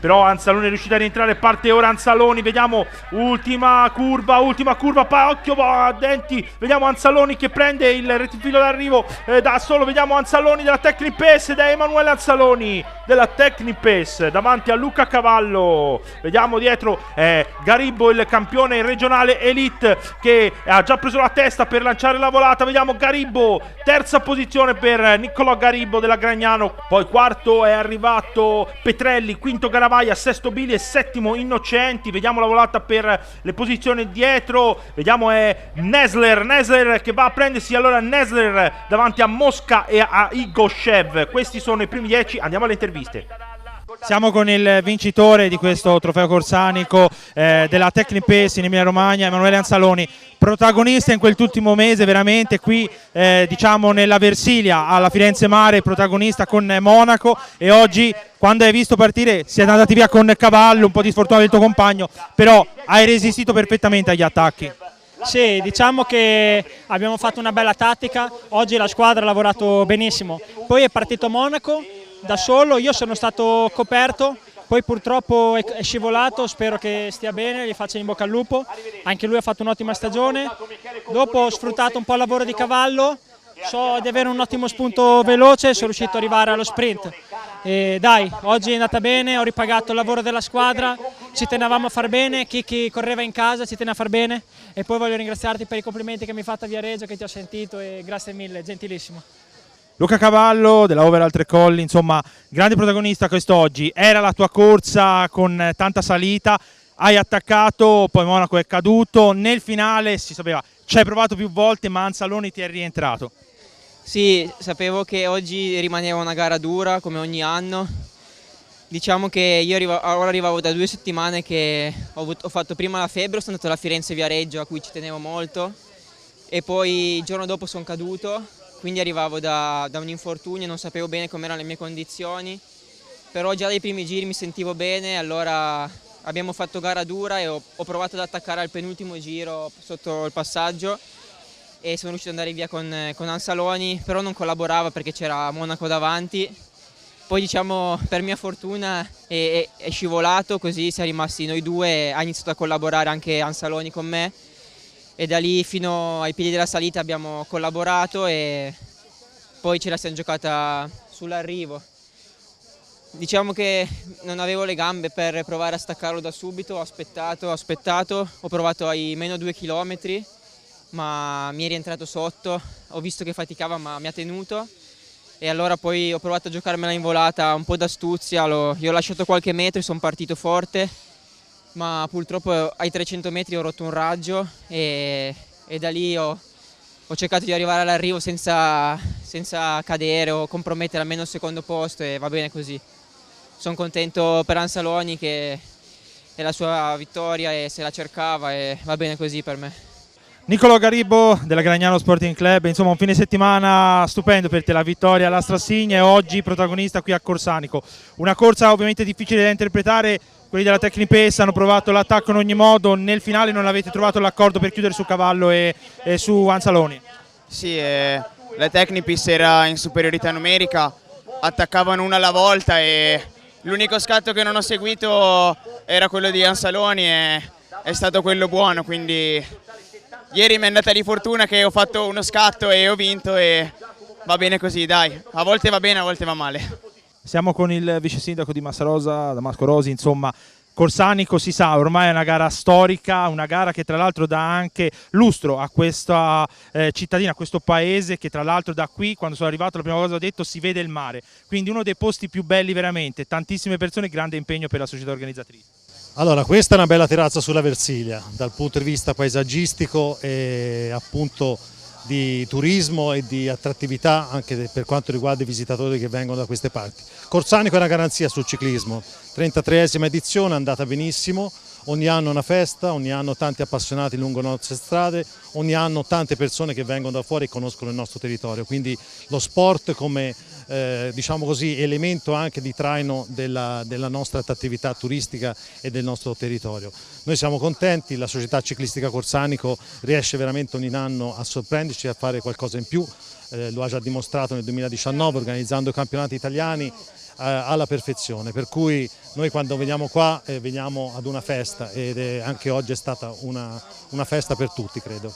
però Anzaloni è riuscito a rientrare, parte ora Anzaloni, vediamo, ultima curva, occhio a denti, vediamo Anzaloni che prende il rettifilo d'arrivo da solo, vediamo Anzaloni della Tecnipes, da Emanuele Anzaloni della Tecnipes davanti a Luca Cavallo. Vediamo dietro Garibbo, il campione regionale Elite, che ha già preso la testa per lanciare la volata. Vediamo Garibbo, terza posizione per Niccolò Garibbo della Gragnano, poi quarto è arrivato Petrelli, quinto Garavaglia, sesto Bili e settimo Innocenti. Vediamo la volata per le posizioni dietro, vediamo è Nesler che va a prendersi allora Nesler davanti a Mosca e a Igoshev. Questi sono i primi 10, andiamo alle interviste. Siamo con il vincitore di questo trofeo corsanico della Tecnipes in Emilia Romagna, Emanuele Anzaloni, protagonista in quell'ultimo mese veramente qui diciamo nella Versilia alla Firenze Mare, protagonista con Monaco, e oggi quando hai visto partire siete andati via con Cavallo, un po' di sfortuna del tuo compagno, però hai resistito perfettamente agli attacchi. Sì, diciamo che abbiamo fatto una bella tattica, oggi la squadra ha lavorato benissimo, poi è partito Monaco da solo, io sono stato coperto, poi purtroppo è scivolato, spero che stia bene, gli faccio in bocca al lupo, anche lui ha fatto un'ottima stagione, dopo ho sfruttato un po' il lavoro di Cavallo, so di avere un ottimo spunto veloce, sono riuscito ad arrivare allo sprint. E dai, oggi è andata bene, ho ripagato il lavoro della squadra, ci tenevamo a far bene, chi correva in casa ci teneva a far bene, e poi voglio ringraziarti per i complimenti che mi hai fatto a Viareggio, che ti ho sentito, e grazie mille, gentilissimo. Luca Cavallo della Overall Tre Colli, insomma, grande protagonista quest'oggi. Era la tua corsa con tanta salita, hai attaccato, poi Monaco è caduto. Nel finale si sapeva, ci hai provato più volte, ma Anzaloni ti è rientrato. Sì, sapevo che oggi rimaneva una gara dura come ogni anno. Diciamo che io ora arrivavo da 2 settimane che ho fatto prima la febbre, sono andato alla Firenze-Viareggio a cui ci tenevo molto e poi il giorno dopo sono caduto, quindi arrivavo da un infortunio, non sapevo bene com'erano le mie condizioni, però già dai primi giri mi sentivo bene, allora abbiamo fatto gara dura e ho provato ad attaccare al penultimo giro sotto il passaggio e sono riuscito ad andare via con Anzaloni, però non collaborava perché c'era Monaco davanti. Poi diciamo per mia fortuna è scivolato, così siamo rimasti noi due, ha iniziato a collaborare anche Anzaloni con me e da lì fino ai piedi della salita abbiamo collaborato e poi ce la siamo giocata sull'arrivo. Diciamo che non avevo le gambe per provare a staccarlo da subito, ho aspettato, ho provato ai meno 2 chilometri, ma mi è rientrato sotto, ho visto che faticava ma mi ha tenuto. E allora poi ho provato a giocarmela in volata un po' d'astuzia, gli ho lasciato qualche metro e sono partito forte, ma purtroppo ai 300 metri ho rotto un raggio e da lì ho cercato di arrivare all'arrivo senza cadere o compromettere almeno il secondo posto e va bene così. Sono contento per Anzaloni che è la sua vittoria e se la cercava e va bene così per me. Nicolò Garibo della Gragnano Sporting Club, insomma un fine settimana stupendo per te, la vittoria alla Strassigna e oggi protagonista qui a Corsanico. Una corsa ovviamente difficile da interpretare, quelli della Tecnipace hanno provato l'attacco in ogni modo, nel finale non avete trovato l'accordo per chiudere su Cavallo e su Anzaloni. Sì, la Tecnipace era in superiorità numerica, attaccavano una alla volta e l'unico scatto che non ho seguito era quello di Anzaloni e è stato quello buono, quindi ieri mi è andata di fortuna che ho fatto uno scatto e ho vinto e va bene così, dai. A volte va bene, a volte va male. Siamo con il vice sindaco di Massarosa, Damasco Rosi, insomma Corsanico si sa, ormai è una gara storica, una gara che tra l'altro dà anche lustro a questa cittadina, a questo paese che tra l'altro da qui, quando sono arrivato la prima cosa ho detto, si vede il mare, quindi uno dei posti più belli veramente, tantissime persone, grande impegno per la società organizzatrice. Allora, questa è una bella terrazza sulla Versilia, dal punto di vista paesaggistico e appunto di turismo e di attrattività anche per quanto riguarda i visitatori che vengono da queste parti. Corsanico è una garanzia sul ciclismo, 33esima edizione, è andata benissimo, ogni anno una festa, ogni anno tanti appassionati lungo le nostre strade, ogni anno tante persone che vengono da fuori e conoscono il nostro territorio, quindi lo sport come diciamo così, elemento anche di traino della nostra attività turistica e del nostro territorio. Noi siamo contenti, la società ciclistica Corsanico riesce veramente ogni anno a sorprenderci e a fare qualcosa in più, lo ha già dimostrato nel 2019 organizzando campionati italiani alla perfezione, per cui noi quando veniamo qua veniamo ad una festa ed anche oggi è stata una festa per tutti, credo.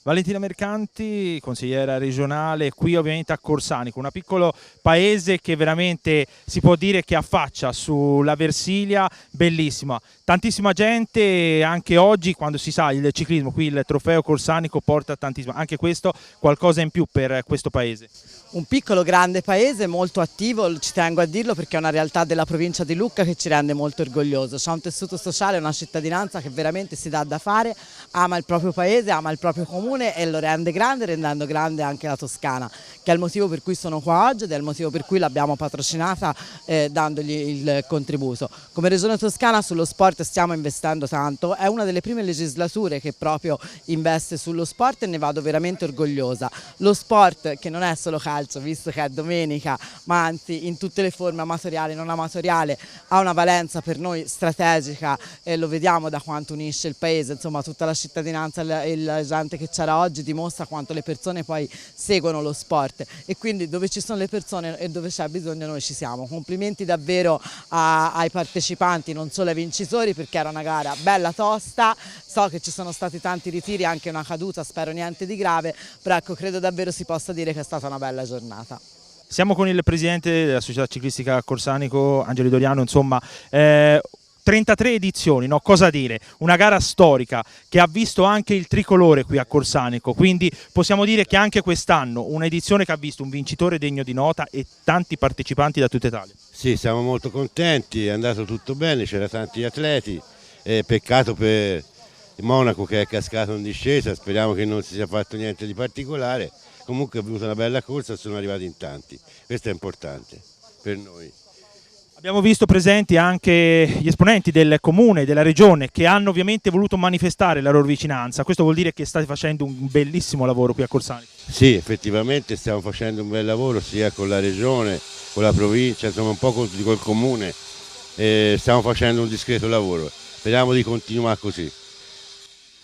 Valentina Mercanti, consigliera regionale, qui ovviamente a Corsanico, un piccolo paese che veramente si può dire che affaccia sulla Versilia, bellissima. Tantissima gente, anche oggi quando si sa il ciclismo, qui il trofeo Corsanico porta tantissimo, anche questo qualcosa in più per questo paese. Un piccolo grande paese molto attivo, ci tengo a dirlo perché è una realtà della provincia di Lucca che ci rende molto orgoglioso. C'è un tessuto sociale, una cittadinanza che veramente si dà da fare, ama il proprio paese, ama il proprio comune e lo rende grande, rendendo grande anche la Toscana, che è il motivo per cui sono qua oggi ed è il motivo per cui l'abbiamo patrocinata dandogli il contributo. Come Regione Toscana sullo sport stiamo investendo tanto, è una delle prime legislature che proprio investe sullo sport e ne vado veramente orgogliosa. Lo sport che non è solo calcio, visto che è domenica, ma anzi in tutte le forme amatoriali, non amatoriale, ha una valenza per noi strategica e lo vediamo da quanto unisce il paese, insomma tutta la cittadinanza e la gente che c'era oggi dimostra quanto le persone poi seguono lo sport e quindi dove ci sono le persone e dove c'è bisogno noi ci siamo. Complimenti davvero ai partecipanti, non solo ai vincitori, perché era una gara bella tosta, so che ci sono stati tanti ritiri, anche una caduta, spero niente di grave, però ecco credo davvero si possa dire che è stata una bella giornata. Siamo con il presidente della società ciclistica Corsanico, Angelo Doriano, insomma 33 edizioni, no? Cosa dire? Una gara storica che ha visto anche il tricolore qui a Corsanico, quindi possiamo dire che anche quest'anno un'edizione che ha visto un vincitore degno di nota e tanti partecipanti da tutta Italia. Sì, siamo molto contenti, è andato tutto bene, c'erano tanti atleti, peccato per Monaco che è cascato in discesa, speriamo che non si sia fatto niente di particolare, comunque è venuta una bella corsa, sono arrivati in tanti, questo è importante per noi. Abbiamo visto presenti anche gli esponenti del comune, della regione, che hanno ovviamente voluto manifestare la loro vicinanza. Questo vuol dire che state facendo un bellissimo lavoro qui a Corsanico. Sì, effettivamente stiamo facendo un bel lavoro sia con la regione, con la provincia, insomma un po' col comune, stiamo facendo un discreto lavoro. Speriamo di continuare così.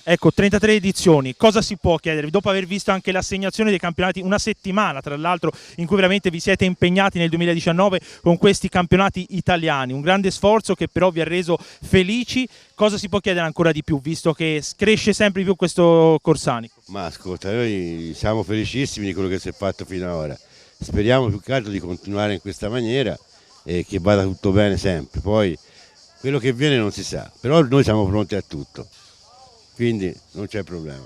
Ecco, 33 edizioni, cosa si può chiedere? Dopo aver visto anche l'assegnazione dei campionati, una settimana tra l'altro in cui veramente vi siete impegnati nel 2019 con questi campionati italiani, un grande sforzo che però vi ha reso felici, cosa si può chiedere ancora di più visto che cresce sempre di più questo Corsanico? Ma ascolta, noi siamo felicissimi di quello che si è fatto fino ad ora, speriamo più che altro di continuare in questa maniera e che vada tutto bene sempre, poi quello che viene non si sa, però noi siamo pronti a tutto. Quindi non c'è problema.